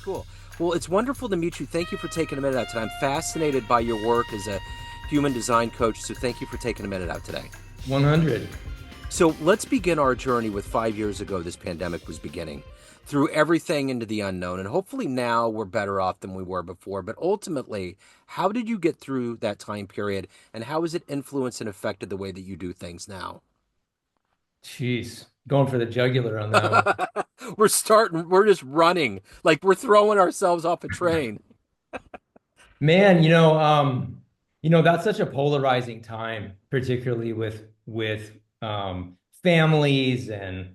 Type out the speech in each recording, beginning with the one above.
Cool. Well, it's wonderful to meet you. Thank you for taking a minute out today. I'm fascinated by your work as a human design coach, so thank you for taking a minute out today. 100. So let's begin our journey with 5 years ago, this pandemic was beginning. Threw everything into the unknown, and hopefully now we're better off than we were before. But ultimately, how did you get through that time period, and how has it influenced and affected the way that you do things now? Jeez, going for the jugular on that one. We're just running, like we're throwing ourselves off a train. Man, that's such a polarizing time, particularly with families and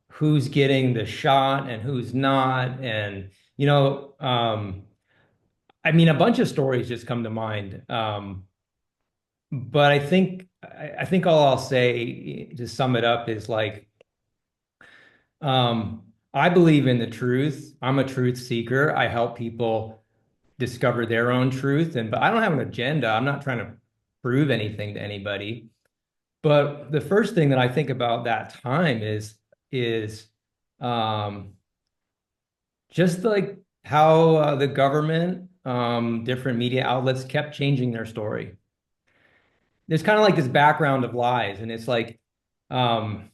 who's getting the shot and who's not. And, I mean, a bunch of stories just come to mind. But I think all I'll say to sum it up is like, I believe in the truth. I'm a truth seeker. I help people discover their own truth, but I don't have an agenda. I'm not trying to prove anything to anybody. But the first thing that I think about that time is um, just like how the government, different media outlets kept changing their story. There's kind of like this background of lies, and it's like, um,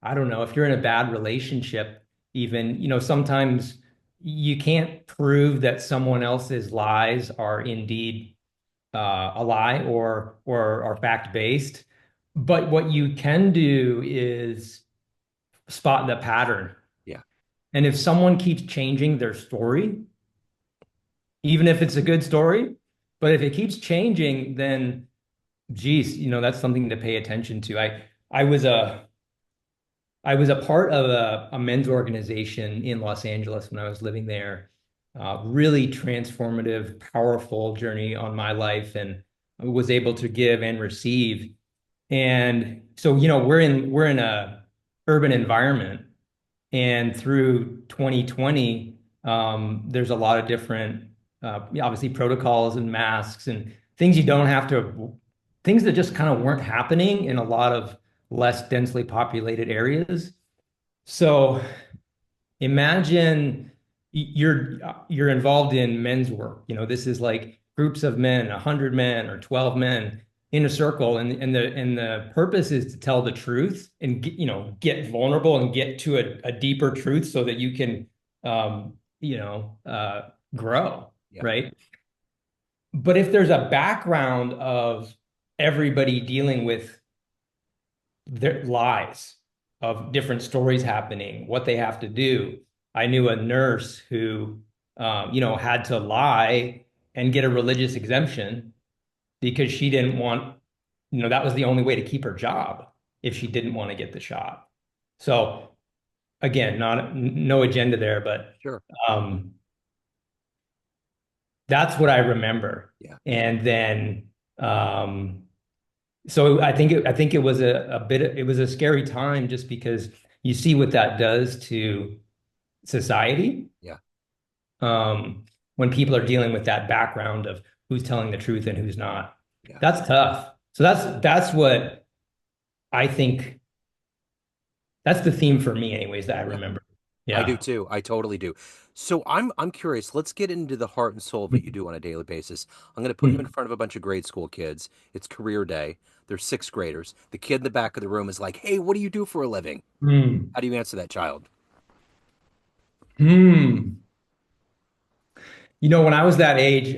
I don't know, if you're in a bad relationship, even, sometimes you can't prove that someone else's lies are indeed a lie or are fact-based. But what you can do is spot the pattern. Yeah. And if someone keeps changing their story, even if it's a good story, but if it keeps changing, then geez, that's something to pay attention to. I was a I was a part of a men's organization in Los Angeles when I was living there. Really transformative, powerful journey on my life, and was able to give and receive. And so, we're in a urban environment, and through 2020, there's a lot of different, obviously protocols and masks and things you don't have to, things that just kind of weren't happening in a lot of less densely populated areas. So imagine you're involved in men's work. This is like groups of men, 100 men or 12 men in a circle, and the purpose is to tell the truth and get vulnerable and get to a deeper truth so that you can grow, Yeah. right? But if there's a background of everybody dealing with their lies of different stories happening, what they have to do. I knew a nurse who, had to lie and get a religious exemption because she didn't want, that was the only way to keep her job if she didn't want to get the shot. So again, not no agenda there, but Sure. um, that's what I remember. Yeah. And then so I think it was it was a scary time just because you see what that does to society, Yeah. when people are dealing with that background of who's telling the truth and who's not. Yeah. That's tough. So that's what I think, that's the theme for me anyways that I Yeah. remember. I do Yeah. too. I totally do. So I'm curious. Let's get into the heart and soul of what you do on a daily basis. I'm going to put you in front of a bunch of grade school kids. It's career day. They're sixth graders. The kid in the back of the room is like, "Hey, what do you do for a living?" Hmm. How do you answer that child? Hmm. When I was that age,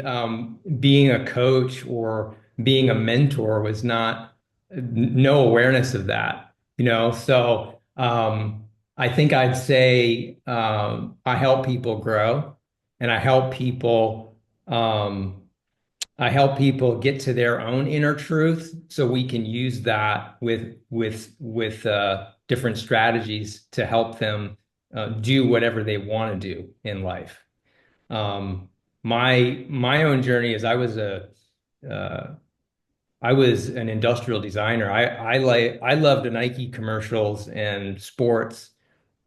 being a coach or being a mentor was not, no awareness of that, So I think I'd say I help people grow, and um, I help people get to their own inner truth, so we can use that with different strategies to help them do whatever they want to do in life. Um, my own journey is uh, I was an industrial designer. I loved the Nike commercials and sports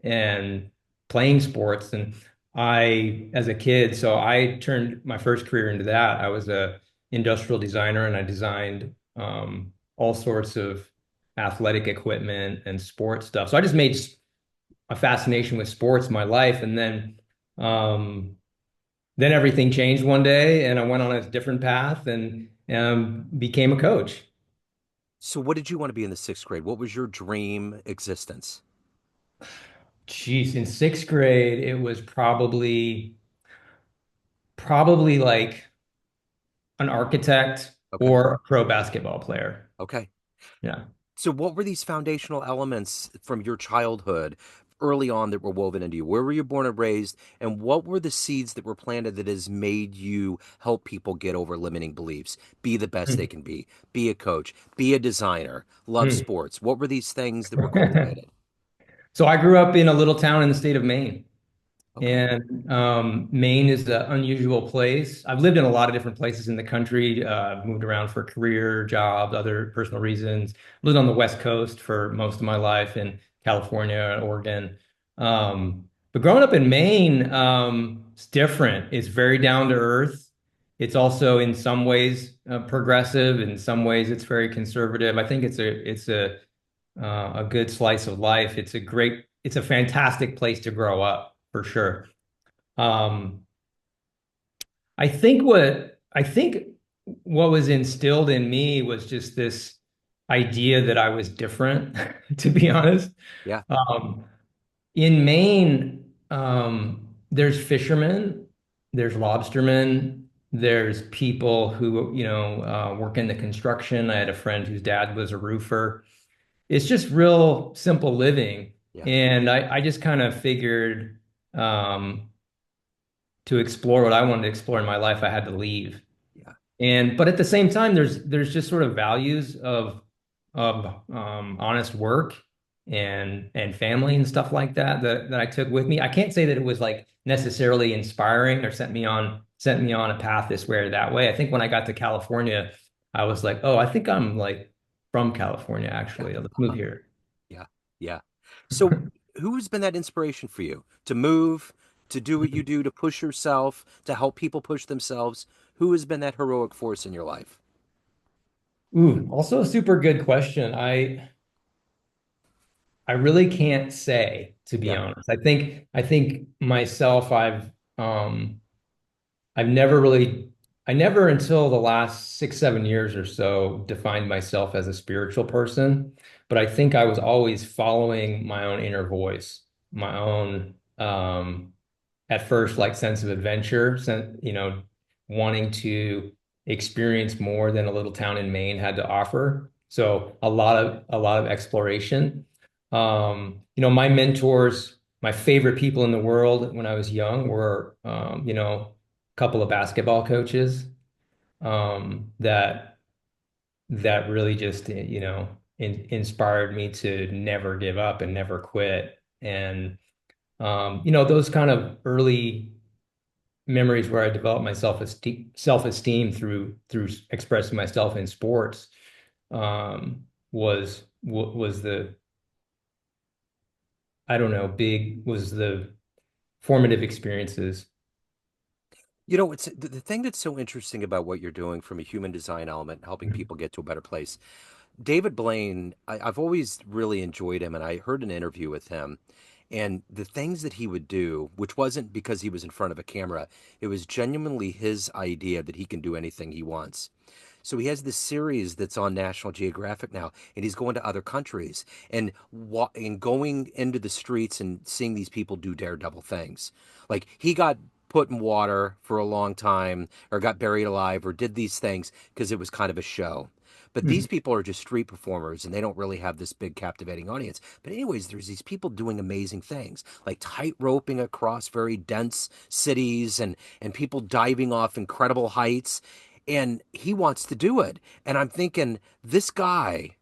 and playing sports, and as a kid, so I turned my first career into that. I was a industrial designer, and I designed all sorts of athletic equipment and sports stuff. So I just made a fascination with sports my life, and then Um, then everything changed one day, and I went on a different path and became a coach. So, what did you want to be in the sixth grade? What was your dream existence? Jeez, in sixth grade, it was probably like an architect Okay. or a pro basketball player. Okay. Yeah. So, what were these foundational elements from your childhood early on that were woven into you? Where were you born and raised? And what were the seeds that were planted that has made you help people get over limiting beliefs, be the best they Hmm. can be a coach, be a designer, love Hmm. sports? What were these things that were cultivated? So I grew up in a little town in the state of Maine. Okay. And Maine is an unusual place. I've lived in a lot of different places in the country, moved around for career, jobs, other personal reasons. Lived on the West Coast for most of my life in California, Oregon. But growing up in Maine, it's different. It's very down to earth. It's also in some ways progressive. In some ways, it's very conservative. I think it's a good slice of life. It's a fantastic place to grow up for sure. Um, I think what was instilled in me was just this idea that I was different, to be honest. Yeah. Um, in Maine, there's fishermen, there's lobstermen, there's people who, work in the construction. I had a friend whose dad was a roofer. It's just real simple living. Yeah. And I just kind of figured um, to explore what I wanted to explore in my life, I had to leave. Yeah. But at the same time, there's just sort of values of honest work and family and stuff like that I took with me. I can't say that it was like necessarily inspiring or sent me on a path this way or that way. I think when I got to California, I was like, oh, I think I'm like from California Yeah. actually. Let's move Uh-huh. here. Yeah. Yeah. So, who's been that inspiration for you to move, to do what you do, to push yourself, to help people push themselves? Who has been that heroic force in your life? Ooh, also a super good question. I really can't say, to be Yeah. honest. I think myself, I've never really I never until the last 6, 7 years or so defined myself as a spiritual person, but I think I was always following my own inner voice, my own at first like sense of adventure, wanting to experience more than a little town in Maine had to offer. So a lot of exploration. My mentors, my favorite people in the world when I was young were, a couple of basketball coaches that really just, inspired me to never give up and never quit. And those kind of early memories where I developed my self-esteem through expressing myself in sports was the I don't know, big was the formative experiences. It's the thing that's so interesting about what you're doing from a human design element, helping people get to a better place. David Blaine, I've always really enjoyed him, and I heard an interview with him. And the things that he would do, which wasn't because he was in front of a camera, it was genuinely his idea that he can do anything he wants. So he has this series that's on National Geographic now, and he's going to other countries and going into the streets and seeing these people do daredevil things. Like he got put in water for a long time, or got buried alive, or did these things because it was kind of a show. But these Mhm. people are just street performers and they don't really have this big captivating audience. But, anyways, there's these people doing amazing things like tight roping across very dense cities and people diving off incredible heights. And he wants to do it. And I'm thinking, this guy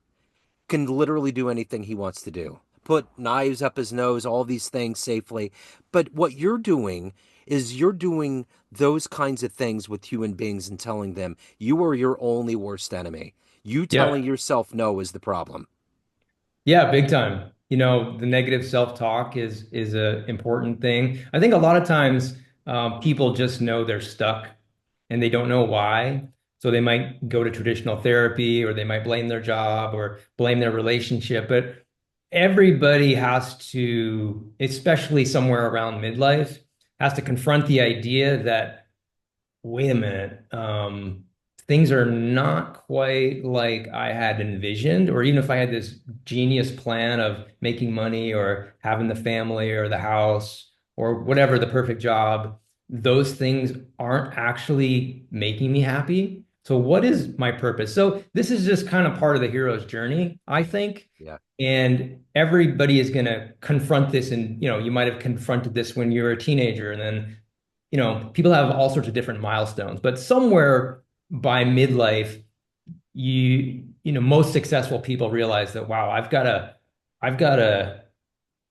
can literally do anything he wants to do. Put knives up his nose, all these things safely. But what you're doing is you're doing those kinds of things with human beings and telling them you are your only worst enemy. You Yeah. telling yourself no is the problem. Yeah, big time. The negative self-talk is a important thing. I think a lot of times people just know they're stuck and they don't know why. So they might go to traditional therapy or they might blame their job or blame their relationship. But everybody has to, especially somewhere around midlife, has to confront the idea that, wait a minute, things are not quite like I had envisioned, or even if I had this genius plan of making money or having the family or the house or whatever, the perfect job, those things aren't actually making me happy. So what is my purpose? So this is just kind of part of the hero's journey, I think. Yeah. And everybody is going to confront this. And, you might have confronted this when you were a teenager, and then people have all sorts of different milestones, but somewhere by midlife, most successful people realize that, wow, I've got to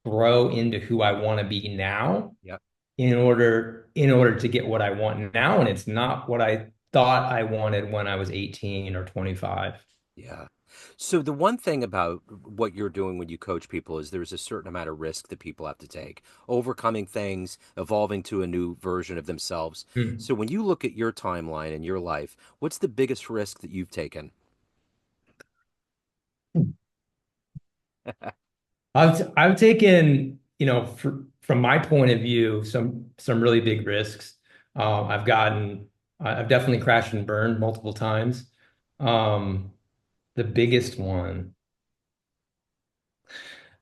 grow into who I want to be now Yeah. in order to get what I want now. And it's not what I thought I wanted when I was 18 or 25. Yeah. So the one thing about what you're doing when you coach people is there's a certain amount of risk that people have to take, overcoming things, evolving to a new version of themselves. Hmm. So when you look at your timeline and your life, what's the biggest risk that you've taken? I've taken, from my point of view, some really big risks. I've definitely crashed and burned multiple times. Um, the biggest one,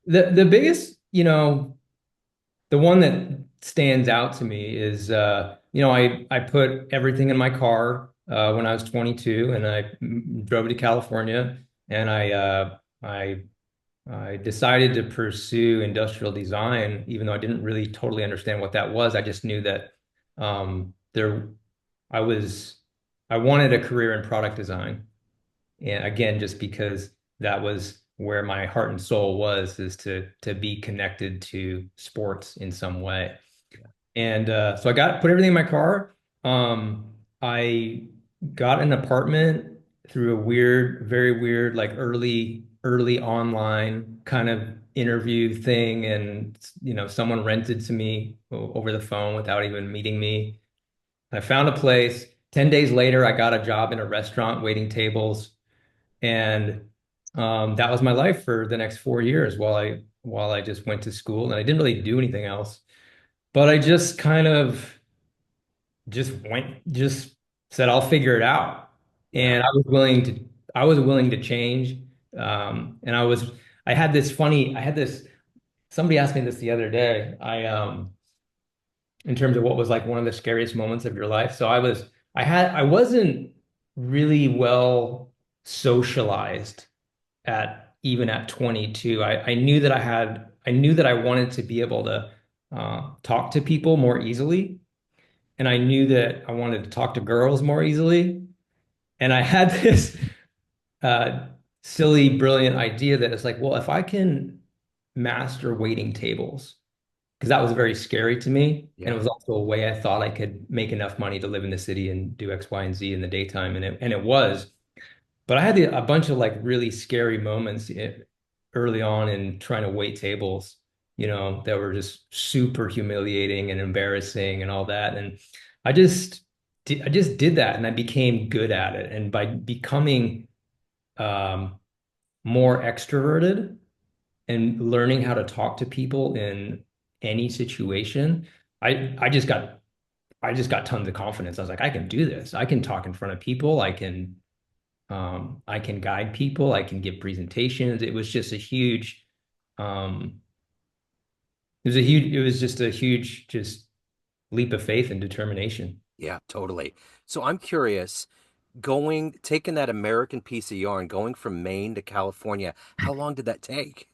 the biggest, the one that stands out to me is, I put everything in my car when I was 22, and I drove to California, and I decided to pursue industrial design, even though I didn't really totally understand what that was. I just knew that there I was I wanted a career in product design. And again, just because that was where my heart and soul was, is to be connected to sports in some way. And so I got put everything in my car. I got an apartment through a weird, very weird, like early online kind of interview thing, and someone rented to me over the phone without even meeting me. I found a place. 10 days later, I got a job in a restaurant waiting tables, and that was my life for the next 4 years while I just went to school, and I didn't really do anything else. But I just kind of just said, I'll figure it out. Yeah. And I was willing to change. And I had this, somebody asked me this the other day. In terms of what was like one of the scariest moments of your life. So I wasn't really well socialized even at 22. I knew that I wanted to be able to talk to people more easily, and I knew that I wanted to talk to girls more easily. And I had this uh, silly, brilliant idea that it's like, well, if I can master waiting tables, because that was very scary to me, and it Yeah. was also a way I thought I could make enough money to live in the city and do X, Y, and Z in the daytime, and it was. But I had a bunch of like really scary moments early on in trying to wait tables, that were just super humiliating and embarrassing and all that. And I just did that, and I became good at it. And by becoming um, more extroverted and learning how to talk to people in any situation, I just got tons of confidence. I was like, I can do this. I can talk in front of people. I can guide people. I can give presentations. It was just a huge, um, it was just a huge, just leap of faith and determination. Yeah, totally. So I'm curious, taking that American piece of yarn, going from Maine to California, how long did that take?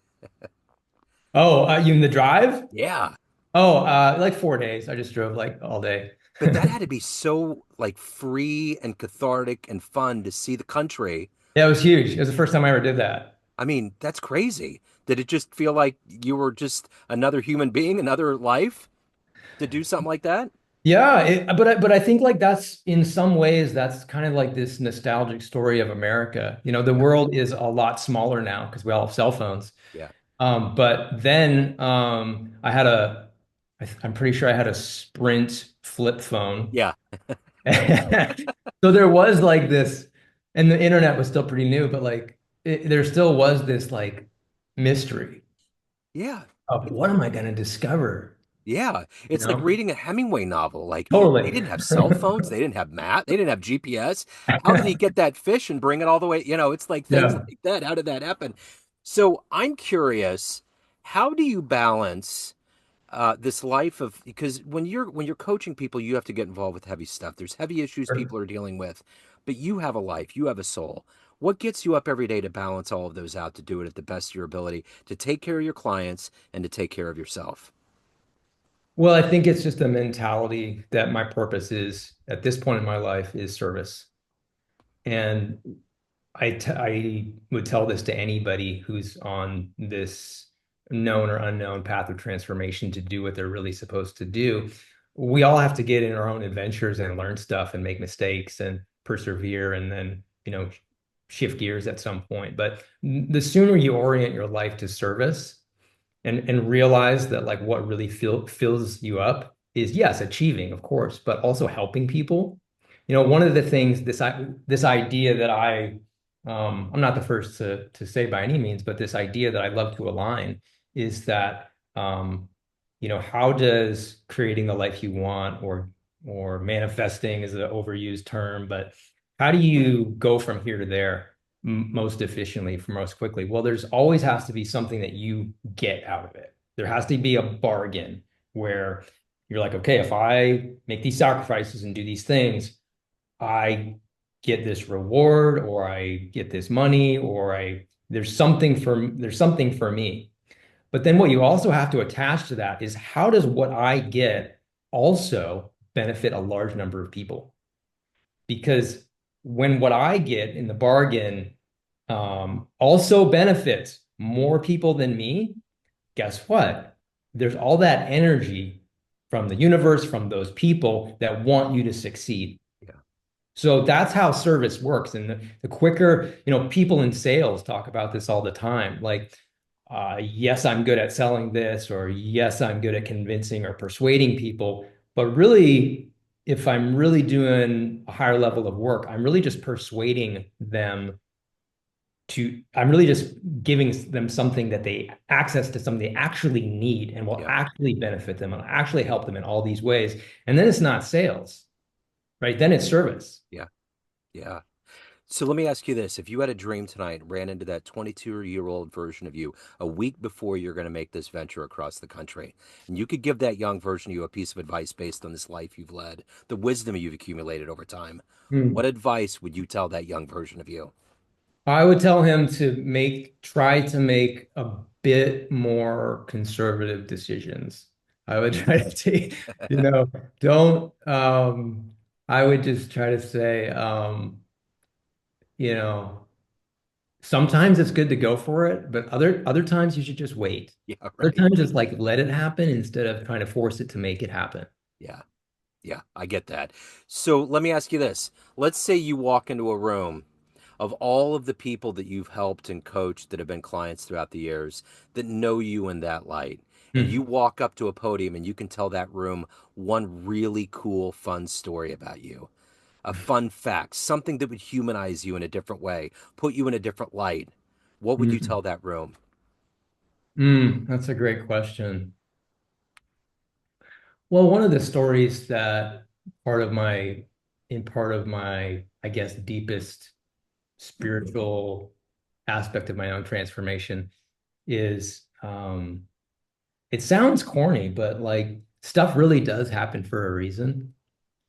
Oh, you mean the drive? Yeah. Oh, like 4 days. I just drove like all day. But that had to be so like free and cathartic and fun to see the country. Yeah, it was huge. It was the first time I ever did that. I mean, that's crazy. Did it just feel like you were just another human being, another life to do something like that? Yeah, but I think like that's in some ways that's kind of like this nostalgic story of America. The Yeah. world is a lot smaller now because we all have cell phones. Yeah. But then I'm pretty sure I had a Sprint flip phone. Yeah. So there was like this, and the internet was still pretty new, but like there still was this like mystery Yeah. of what am I going to discover? Yeah, you it's like know? reading a Hemingway novel. Like they Totally. didn't have cell phones, they didn't have map, they didn't have GPS. How did he get that fish and bring it all the way? It's like things Yeah. like that. How did that happen? So I'm curious, how do you balance this life of because when you're coaching people, you have to get involved with heavy stuff. There's heavy issues people are dealing with, but you have a life, you have a soul. What gets you up every day to balance all of those out to do it at the best of your ability to take care of your clients and to take care of yourself? Well, I think it's just a mentality that my purpose is at this point in my life is service. And I would tell this to anybody who's on this known or unknown path of transformation to do what they're really supposed to do. We all have to get in our own adventures and learn stuff and make mistakes and persevere and then, shift gears at some point. But the sooner you orient your life to service, and realize that like what really fills you up is yes, achieving, of course, but also helping people. One of the things this idea that I'm not the first to say by any means, but this idea that I love to align is that how does creating the life you want or manifesting is an overused term, but how do you go from here to there most efficiently, for most quickly? Well, there's always has to be something that you get out of it. There has to be a bargain where you're like, okay, if I make these sacrifices and do these things, I get this reward or I get this money or I there's something for me. But then what you also have to attach to that is how does what I get also benefit a large number of people? Because when what I get in the bargain also benefits more people than me, guess what? There's all that energy from the universe, from those people that want you to succeed. Yeah. So that's how service works. And the quicker, people in sales talk about this all the time. Like, yes, I'm good at selling this, or yes, I'm good at convincing or persuading people. But really, if I'm really doing a higher level of work, I'm really just persuading them I'm really just giving them something that they access to something they actually need and will Yeah. actually benefit them and actually help them in all these ways. And then it's not sales, right? Then it's service. Yeah. Yeah. So let me ask you this. If you had a dream tonight, ran into that 22-year-old version of you a week before you're going to make this venture across the country, and you could give that young version of you a piece of advice based on this life you've led, the wisdom you've accumulated over time, what Hmm. advice would you tell that young version of you? I would tell him to try to make a bit more conservative decisions. I would try to take, don't, I would just try to say, you know, sometimes it's good to go for it, but other times you should just wait. Yeah, Other right. times just like let it happen instead of trying to force it to make it happen. Yeah. Yeah, I get that. So let me ask you this. Let's say you walk into a room of all of the people that you've helped and coached that have been clients throughout the years that know you in that light. And you Hmm. walk up to a podium and you can tell that room one really cool, fun story about you, a fun fact, something that would humanize you in a different way, put you in a different light. What would you Hmm. tell that room? That's a great question. Well, one of the stories that part of my, I guess, deepest spiritual aspect of my own transformation is, it sounds corny, but like stuff really does happen for a reason.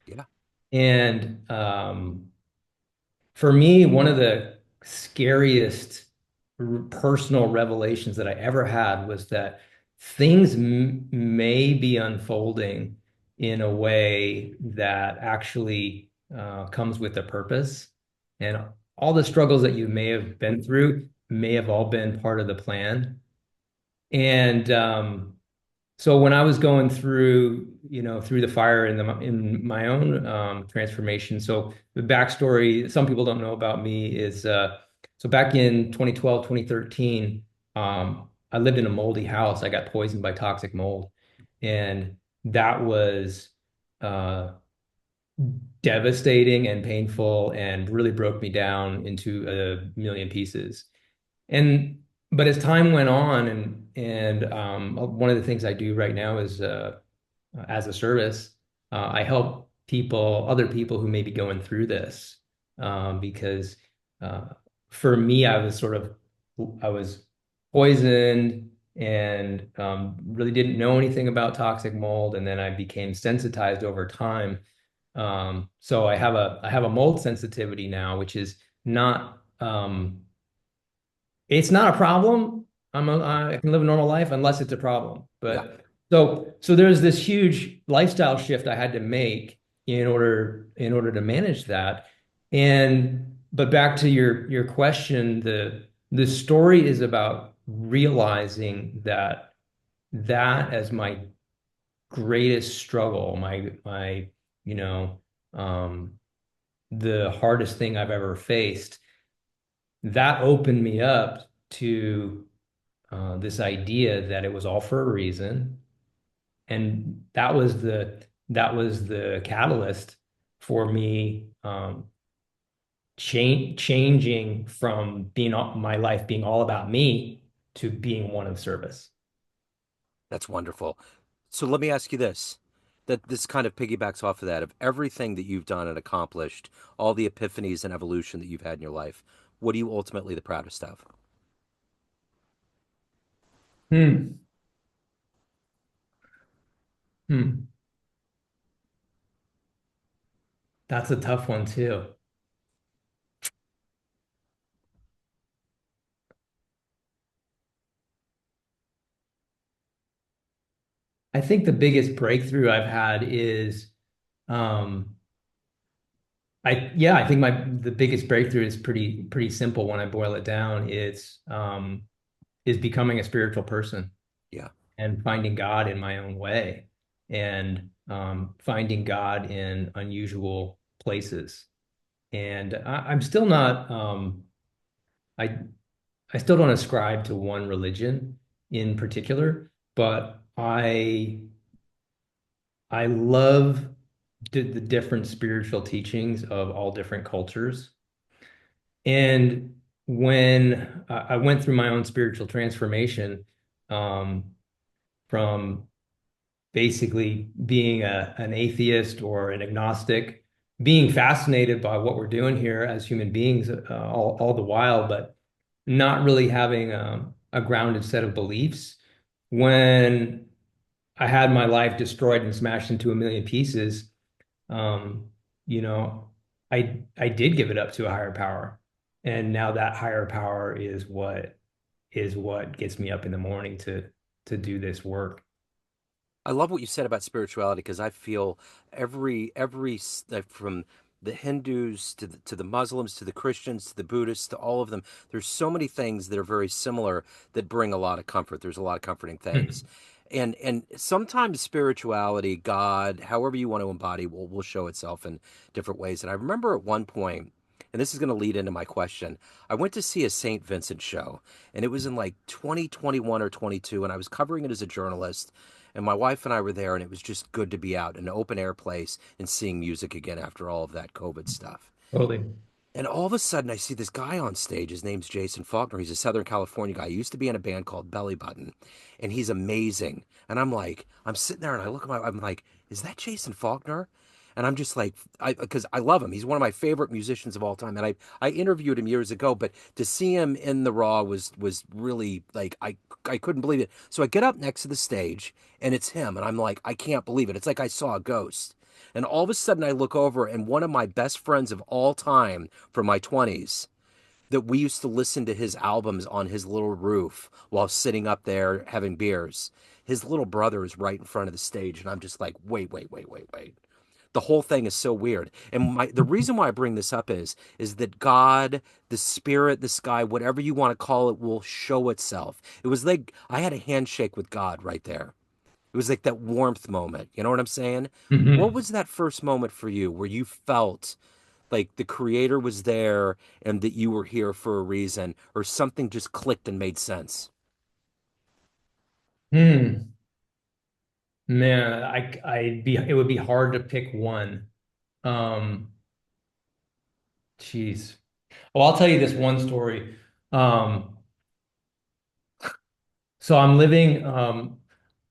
Yeah, And for me, one of the scariest personal revelations that I ever had was that things may be unfolding in a way that actually comes with a purpose. And all the struggles that you may have been through may have all been part of the plan. And so when I was going through, through the fire in my own transformation, so the backstory, some people don't know about me is so back in 2012, 2013, I lived in a moldy house. I got poisoned by toxic mold, and that was uh, devastating and painful, and really broke me down into a million pieces. And but as time went on, and one of the things I do right now is as a service. I help people, other people who may be going through this, because uh, for me, I was poisoned and really didn't know anything about toxic mold, and then I became sensitized over time. So I have a mold sensitivity now, which is not it's not a problem. I can live a normal life unless it's a problem. Yeah, But so there's this huge lifestyle shift I had to make in order to manage that. And but back to your question, the story is about realizing that as my greatest struggle, my you know um the hardest thing I've ever faced, that opened me up to this idea that it was all for a reason, and that was the catalyst for me changing from my life being all about me to being one of service. that's wonderful. So let me ask you this. That this kind of piggybacks off of that, of everything that you've done and accomplished, all the epiphanies and evolution that you've had in your life. What are you ultimately the proudest of? Hmm. Hmm. That's a tough one too. I think the biggest breakthrough I've had is um, I think the biggest breakthrough is pretty simple when I boil it down. It's is becoming a spiritual person Yeah. and finding God in my own way, and finding God in unusual places. And I'm still not I I still don't ascribe to one religion in particular, but I love the different spiritual teachings of all different cultures. And when I went through my own spiritual transformation, um, from basically being an atheist or an agnostic, being fascinated by what we're doing here as human beings all the while, but not really having a grounded set of beliefs. When I had my life destroyed and smashed into a million pieces, um, you know, I did give it up to a higher power. And now that higher power is what gets me up in the morning to do this work. I love what you said about spirituality because I feel from the Hindus to the Muslims to the Christians to the Buddhists to all of them, there's so many things that are very similar that bring a lot of comfort. There's a lot of comforting things. And sometimes spirituality, God, however you want to embody, will show itself in different ways. And I remember at one point, and this is going to lead into my question. I went to see a St. Vincent show, and it was in like 2021 or 22, and I was covering it as a journalist. And my wife and I were there, and it was just good to be out in an open air place and seeing music again after all of that COVID stuff. Totally. And all of a sudden, I see this guy on stage. His name's Jason Faulkner. He's a Southern California guy. He used to be in a band called Belly Button, and he's amazing. And I'm like, I'm sitting there and I look at I'm like, is that Jason Faulkner? And I'm just like, because I love him. He's one of my favorite musicians of all time. And I interviewed him years ago, but to see him in the raw was really like, I couldn't believe it. So I get up next to the stage and it's him. And I'm like, I can't believe it. It's like I saw a ghost. And all of a sudden, I look over, and one of my best friends of all time from my 20s, that we used to listen to his albums on his little roof while sitting up there having beers. His little brother is right in front of the stage, and I'm just like, wait. The whole thing is so weird. And the reason why I bring this up is that God, the spirit, the sky, whatever you want to call it, will show itself. It was like I had a handshake with God right there. It was like that warmth moment. You know what I'm saying? What Hmm. was that first moment for you where you felt like the creator was there and that you were here for a reason or something just clicked and made sense? Hmm. Man, it would be hard to pick one. Um, Geez. Well, I'll tell you this one story. Um, so I'm living.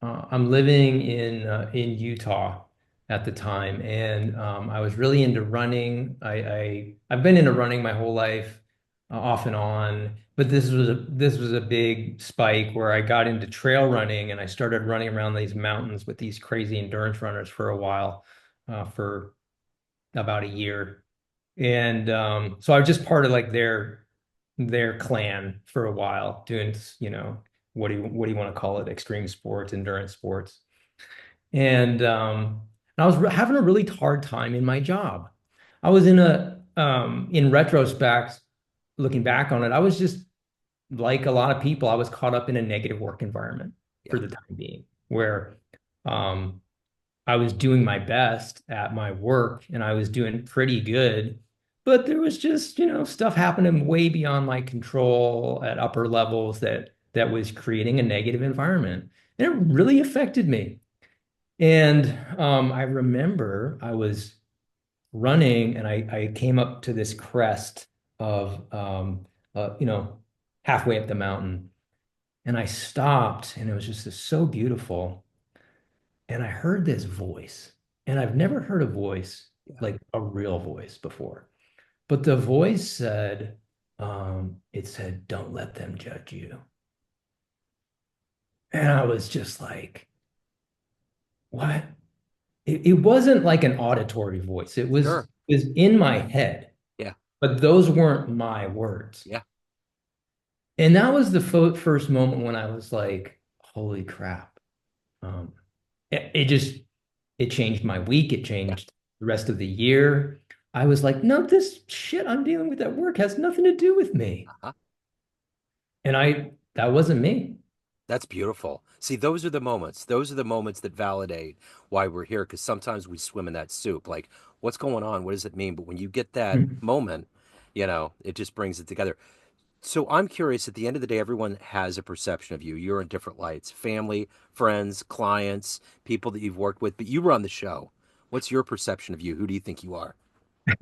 I'm living in Utah at the time, and I was really into running. I've been into running my whole life, off and on. But this was a big spike where I got into trail running, and I started running around these mountains with these crazy endurance runners for a while, for about a year. And so I was just part of like their clan for a while, doing, what do you want to call it? Extreme sports, endurance sports. And I was having a really hard time in my job. I was in retrospect, looking back on it, I was just like a lot of people, I was caught up in a negative work environment for Yeah, the time being, where um, I was doing my best at my work and I was doing pretty good, but there was just, stuff happening way beyond my control at upper levels that was creating a negative environment. And it really affected me. And I remember I was running and I came up to this crest of, halfway up the mountain. And I stopped and it was just so beautiful. And I heard this voice. And I've never heard a voice yeah. like a real voice before. But the voice said, it said, don't let them judge you. And I was just like, what? It wasn't like an auditory voice. Sure. It was in my head, Yeah, but those weren't my words. yeah, And that was the first moment when I was like, holy crap. Um, it just, it changed my week. It yeah. changed the rest of the year. I was like, no, this shit I'm dealing with at work has nothing to do with me. Uh-huh. And that wasn't me. That's beautiful. See, those are the moments. Those are the moments that validate why we're here. Because sometimes we swim in that soup. Like, what's going on? What does it mean? But when you get that moment, it just brings it together. So I'm curious, at the end of the day, everyone has a perception of you. You're in different lights, family, friends, clients, people that you've worked with, but you run the show. What's your perception of you? Who do you think you are? Who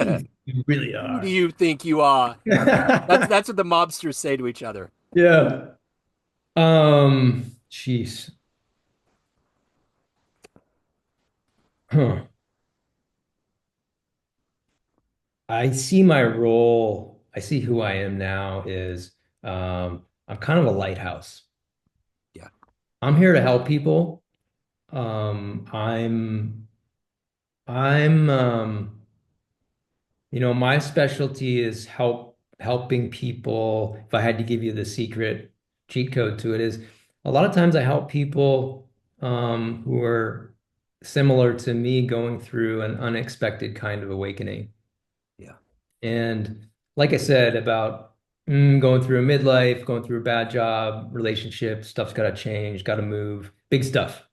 do you think you really Who do are? you think you are? That's what the mobsters say to each other. Yeah. Jeez. Huh. I see who I am now is, I'm kind of a lighthouse. Yeah, I'm here to help people. I'm my specialty is helping people. If I had to give you the secret cheat code to it, is a lot of times I help people who are similar to me going through an unexpected kind of awakening. yeah, And like I said about, going through a midlife, going through a bad job, relationship, stuff's got to change, got to move, big stuff,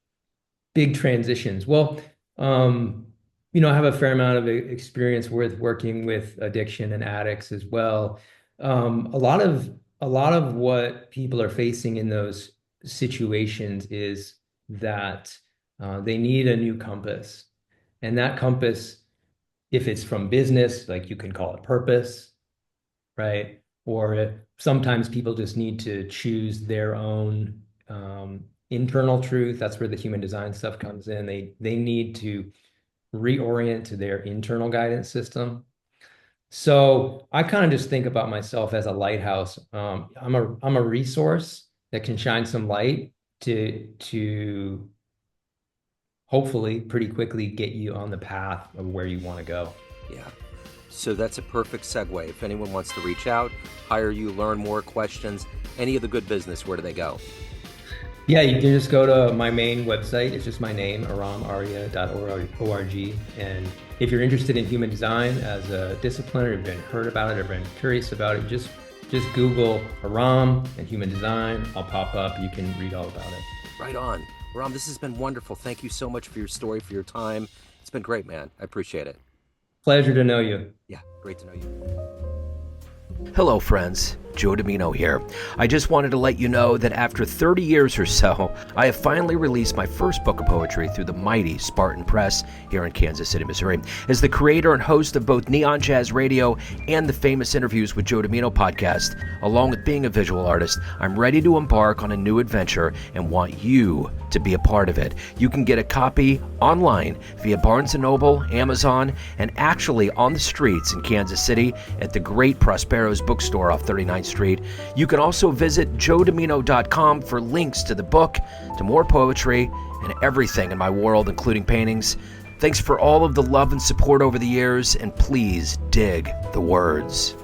big transitions. Well, um, I have a fair amount of experience with working with addiction and addicts as well. A lot of what people are facing in those situations is that they need a new compass, and that compass, if it's from business, like you can call it purpose, right? Or sometimes people just need to choose their own internal truth. That's where the human design stuff comes in. They need to reorient to their internal guidance system. So I kind of just think about myself as a lighthouse. I'm a resource that can shine some light to hopefully pretty quickly get you on the path of where you want to go. yeah. So that's a perfect segue. If anyone wants to reach out, hire you, learn more questions, any of the good business, where do they go? Yeah, you can just go to my main website. It's just my name, ahramarya.org. And if you're interested in human design as a discipline, or you've been heard about it, or been curious about it, just Google Ahram and human design. I'll pop up. You can read all about it. Right on. Ram, this has been wonderful. Thank you so much for your story, for your time. It's been great, man. I appreciate it. Pleasure to know you. Yeah, great to know you. Hello, friends. Joe Dimino here. I just wanted to let you know that after 30 years or so, I have finally released my first book of poetry through the mighty Spartan Press here in Kansas City, Missouri. As the creator and host of both Neon Jazz Radio and the Famous Interviews with Joe Dimino podcast, along with being a visual artist, I'm ready to embark on a new adventure and want you to be a part of it. You can get a copy online via Barnes & Noble, Amazon, and actually on the streets in Kansas City at the great Prospero's bookstore off 39th Street. You can also visit joedimino.com for links to the book, to more poetry, and everything in my world, including paintings. Thanks for all of the love and support over the years, and please dig the words.